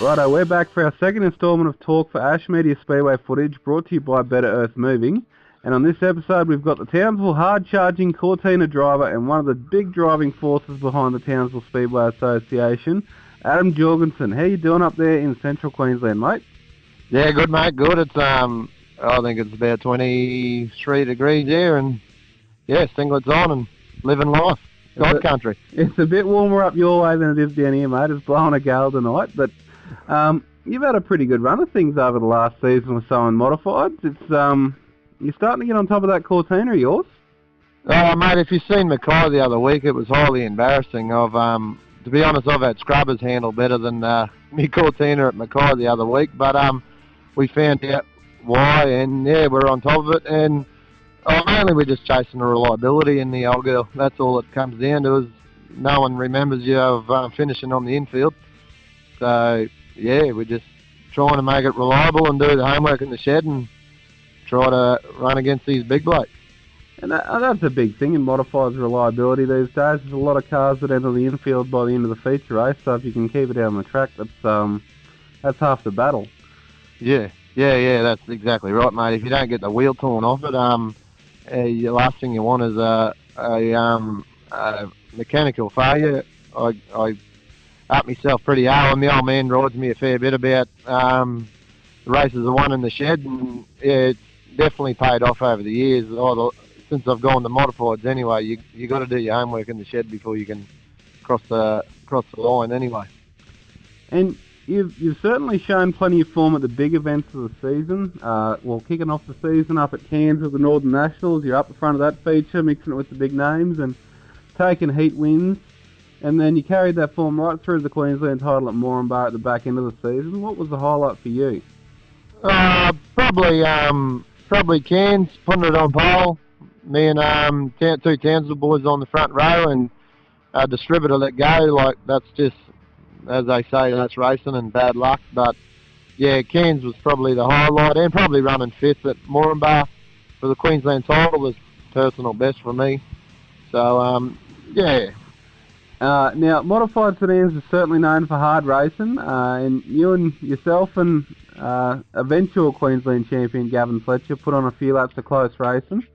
Righto, we're back for our second instalment of Talk for Ash Media Speedway footage, brought to you by Better Earth Moving. And on this episode, we've got the Townsville hard-charging Cortina driver and one of the big driving forces behind the Townsville Speedway Association, Adam Jorgensen. How you doing up there in central Queensland, mate? Yeah, good, mate, good. It's I think it's about 23 degrees here, and yeah, singlets on and living life. God country. It's a bit warmer up your way than it is down here, mate. It's blowing a gale tonight, but you've had a pretty good run of things over the last season with so on modifieds. It's you're starting to get on top of that Cortina of yours. Oh, mate, if you've seen Mackay the other week, it was highly embarrassing. To be honest, I've had scrubbers handle better than me Cortina at Mackay the other week, but we found out why, and yeah, we're on top of it, and mainly we're just chasing the reliability in the old girl. That's all it comes down to, is no one remembers you of finishing on the infield. So, yeah, we're just trying to make it reliable and do the homework in the shed and try to run against these big blokes. And that's a big thing in modifieds reliability these days. There's a lot of cars that enter the infield by the end of the feature race, so if you can keep it out on the track, that's half the battle. Yeah, that's exactly right, mate. If you don't get the wheel torn off it, the last thing you want is a mechanical failure. I up myself pretty hard, and the old man rides me a fair bit about the races I won in the shed, and yeah, it's definitely paid off over the years. Since I've gone to modifieds anyway, you got to do your homework in the shed before you can cross the line anyway. And you've certainly shown plenty of form at the big events of the season. Kicking off the season up at Cairns with the Northern Nationals, you're up the front of that feature, mixing it with the big names and taking heat wins. And then you carried that form right through the Queensland title at Moranbah at the back end of the season. What was the highlight for you? Probably Cairns, putting it on pole. Me and two Townsville boys on the front row, and distributor let go. Like, that's just, as they say, that's racing and bad luck. But yeah, Cairns was probably the highlight, and probably running fifth at Moranbah for the Queensland title was personal best for me. So yeah. Now, modified sedans are certainly known for hard racing, and you and yourself and eventual Queensland champion Gavin Fletcher put on a few laps of close racing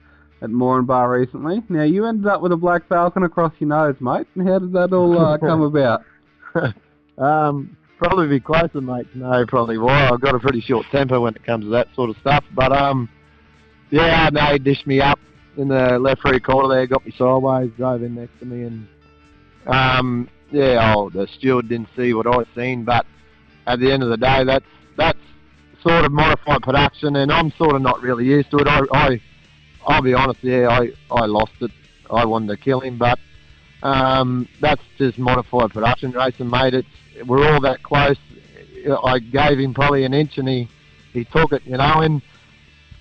at Moranbah recently. Now, you ended up with a black falcon across your nose, mate, and how did that all come about? Probably be closer, mate, to know probably why. I've got a pretty short temper when it comes to that sort of stuff, but yeah, no, he dished me up in the left rear quarter there, got me sideways, drove in next to me, and the steward didn't see what I'd seen, but at the end of the day, that's sort of modified production, and I'm sort of not really used to it. I'll be honest, I lost it. I wanted to kill him, but that's just modified production racing, mate. We're all that close. I gave him probably an inch, and he took it, and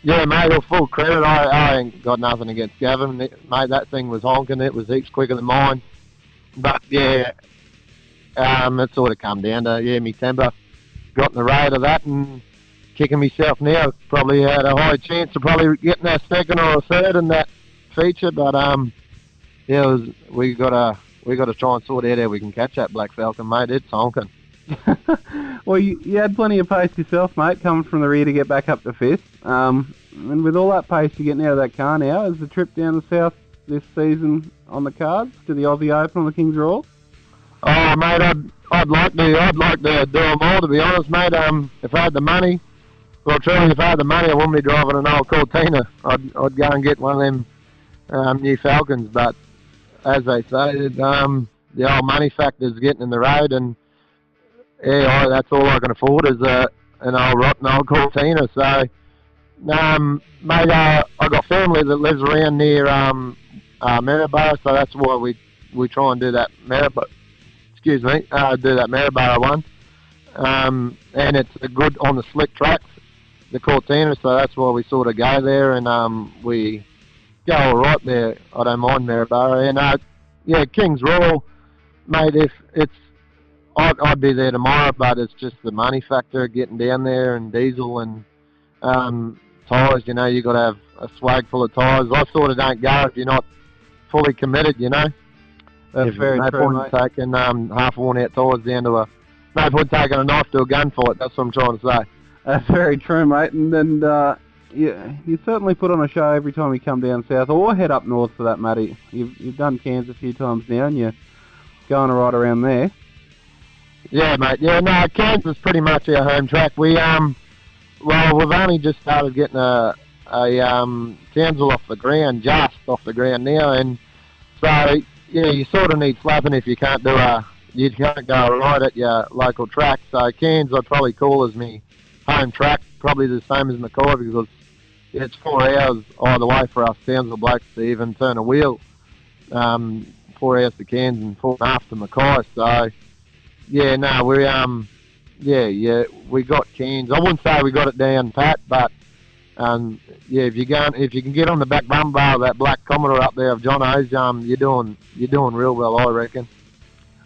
yeah, mate, all full credit. I ain't got nothing against Gavin, mate. That thing was honking. It was heaps quicker than mine. But yeah, it sort of come down to, me temper got in the road of that, and kicking myself now. Probably had a high chance of probably getting a second or a third in that feature, but we got to try and sort out how we can catch that black falcon, mate. It's honking. Well, you had plenty of pace yourself, mate, coming from the rear to get back up to fifth. And with all that pace you're getting out of that car now, is the trip down the south this season on the cards to the Aussie Open on the King's Royal? Oh, mate, I'd like to do them all, to be honest, mate. If I had the money, well, truly, if I had the money, I wouldn't be driving an old Cortina. I'd go and get one of them new Falcons. But as they say, the old money factor is getting in the road, and yeah, that's all I can afford is an old rotten old Cortina. So, mate, I got family that lives around near Maryborough, so that's why we try and do that Maryborough. Excuse me, do that Maryborough one, and it's a good on the slick tracks, the Cortina, so that's why we sort of go there, and we go all right there. I don't mind Maryborough, and King's Royal, mate. If it's, I'd be there tomorrow, but it's just the money factor, getting down there, and diesel and tyres. You got to have a swag full of tyres. I sort of don't go if you're not fully committed. That's very no true, point in taking half worn out tyres down to no point taking a knife to a gun for it. That's what I'm trying to say. That's very true, mate. And you certainly put on a show every time you come down south, or head up north for that matter. You've done Cairns a few times now, and you're going right around there. Yeah, mate. Yeah, no, Cairns is pretty much our home track. We've only just started getting a Townsville off the ground, just off the ground now, and so you sort of need slapping if you can't go right at your local track. So Cairns I'd probably call as me home track, probably the same as Mackay, because it's 4 hours either way for us Townsville blokes to even turn a wheel. 4 hours to Cairns and 4.5 to Mackay. So yeah, no, we got Cairns. I wouldn't say we got it down pat, but if you can get on the back bumper of that black Commodore up there of Jono's, you're doing real well, I reckon.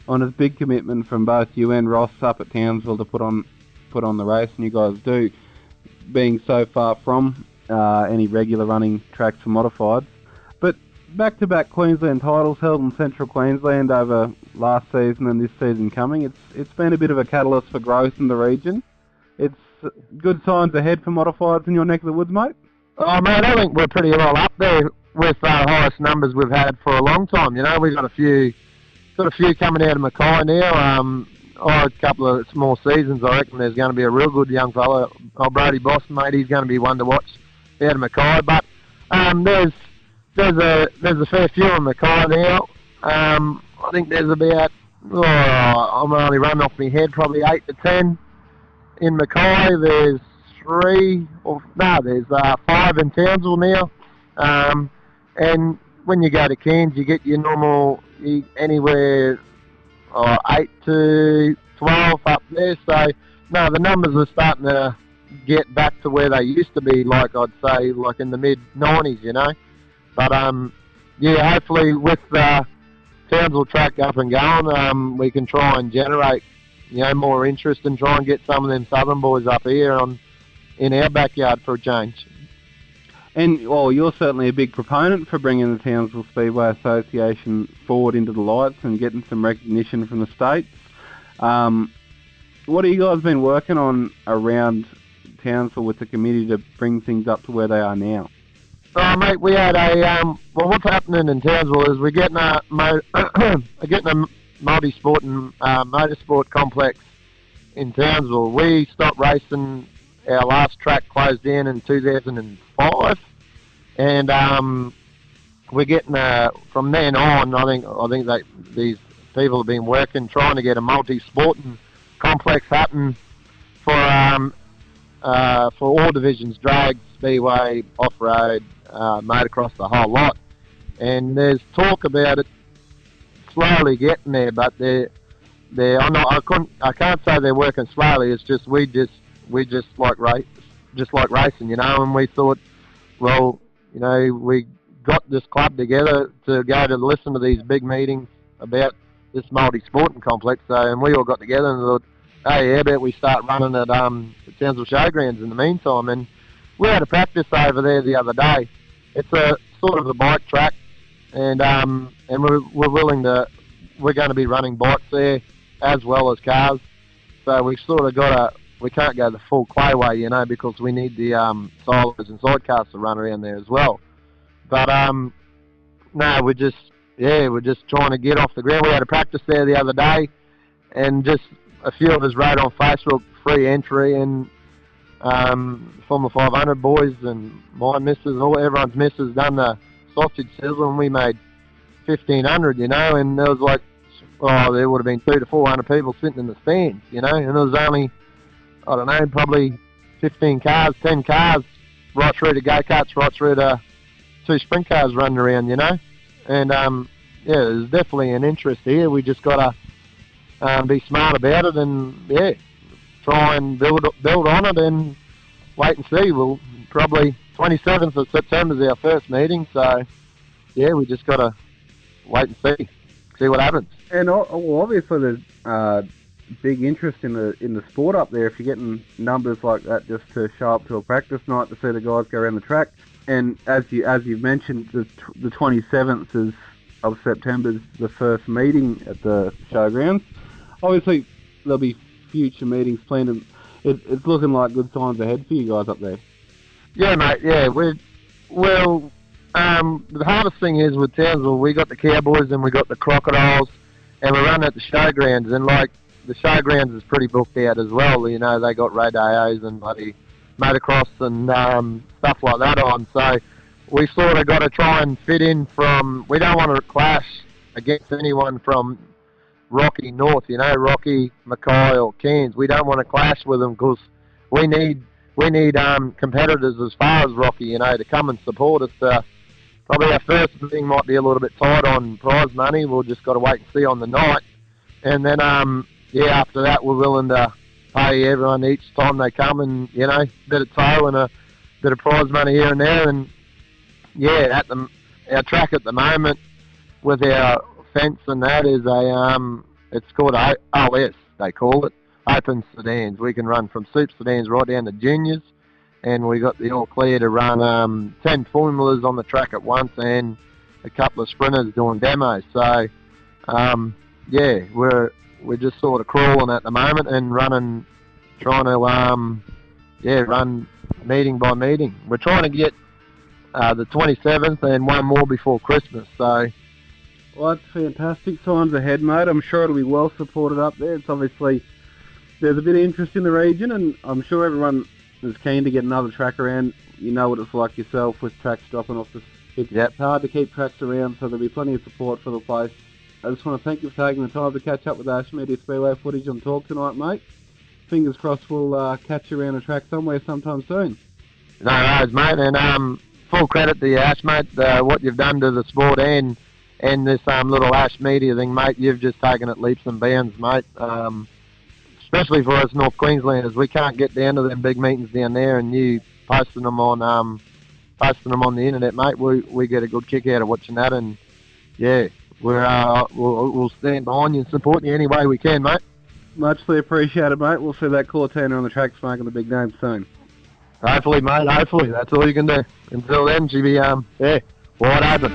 And it's a big commitment from both you and Ross up at Townsville to put on the race, and you guys do, being so far from any regular running tracks for modifieds. But back-to-back Queensland titles held in Central Queensland over last season and this season coming. It's been a bit of a catalyst for growth in the region. It's good signs ahead for modifieds in your neck of the woods, mate? Oh, mate, I think we're pretty well up there with the highest numbers we've had for a long time. We've got a few coming out of Mackay now. A couple of small seasons, I reckon there's going to be a real good young fella. Brody Boston, mate, he's going to be one to watch out of Mackay. But there's a fair few in Mackay now. I think there's about, I'm only running off my head, probably 8 to 10 in Mackay. There's 5 in Townsville now. And when you go to Cairns, you get your normal anywhere 8 to 12 up there. So, no, the numbers are starting to get back to where they used to be, like I'd say, like in the mid-90s, But, hopefully with the Townsville track up and going, we can try and generate, more interest and try and get some of them southern boys up here in our backyard for a change. And, well, you're certainly a big proponent for bringing the Townsville Speedway Association forward into the lights and getting some recognition from the states. What have you guys been working on around Townsville with the committee to bring things up to where they are now? Oh, mate, we had what's happening in Townsville is we're getting a multi-sport and motorsport complex in Townsville. We stopped racing. Our last track closed down in 2005, and we're getting from then on. I think that these people have been working trying to get a multi-sporting complex happen for all divisions: drag, speedway, off-road, motocross, the whole lot. And there's talk about it slowly getting there, but I can't say they're working slowly. It's just we just like racing, and we thought, well, we got this club together to go to listen to these big meetings about this multi-sporting complex, and we all got together and thought, hey, how about we start running at the Townsville Showgrounds in the meantime? And we had a practice over there the other day. It's a sort of a bike track, and we're going to be running bikes there as well as cars. So we sort of we can't go the full clay way, because we need the silos and sidecars to run around there as well. But no, we're just trying to get off the ground. We had a practice there the other day, and just a few of us wrote on Facebook, free entry, and from the 500 boys and my missus, everyone's missus done the sausage sizzle, and we made 1,500, and there was like, there would have been 200 to 400 people sitting in the stands, and there was only, I don't know, probably 15 cars, 10 cars, right through to go-karts, right through to 2 sprint cars running around, And, there's definitely an interest here. We just got to be smart about it and, try and build on it and wait and see. We'll probably, 27th of September is our first meeting, so, we just got to wait and see what happens. And obviously there's big interest in the sport up there if you're getting numbers like that just to show up to a practice night to see the guys go around the track. And as you've mentioned, the 27th of September is the first meeting at the showgrounds. Obviously there'll be future meetings planned, and it's looking like good times ahead for you guys up there. Yeah, mate. Yeah, the hardest thing is with Townsville, we got the Cowboys and we got the Crocodiles, and we're running at the showgrounds, and like the showgrounds is pretty booked out as well. You know, they got rodeos and bloody motocross and stuff like that on. So we sort of got to try and fit in from. We don't want to clash against anyone from Rocky North. You know, Rocky, Mackay or Cairns. We don't want to clash with them because we need competitors as far as Rocky. You know, to come and support us. Probably our first meeting might be a little bit tight on prize money. We'll just got to wait and see on the night. And then, after that, we're willing to pay everyone each time they come and, you know, a bit of tow and a bit of prize money here and there. And, yeah, our track at the moment with our fence and that is it's called OS, they call it, Open Sedans. We can run from Super Sedans right down to Juniors. And we got the all clear to run 10 formulas on the track at once and a couple of sprinters doing demos. So, we're just sort of crawling at the moment and trying to run meeting by meeting. We're trying to get the 27th and one more before Christmas. So, well, that's fantastic times ahead, mate. I'm sure it'll be well supported up there. It's obviously there's a bit of interest in the region, and I'm sure everyone is keen to get another track around. You know what it's like yourself with tracks dropping off. It's hard to keep tracks around, so there'll be plenty of support for the place. I just want to thank you for taking the time to catch up with Ash Media Speedway Footage on Talk tonight, mate. Fingers crossed we'll catch you around a track somewhere sometime soon. No worries, mate, and full credit to you, Ash, mate. What you've done to the sport and this little Ash Media thing, mate, you've just taken it leaps and bounds, mate. Especially for us North Queenslanders, we can't get down to them big meetings down there, and you posting them on the internet, mate. We get a good kick out of watching that, and yeah, we'll stand behind you and support you any way we can, mate. Muchly appreciated, mate. We'll see that Cortina on the track smoking the big name soon. Hopefully, mate. Hopefully, that's all you can do. Until then, she'll be wide open.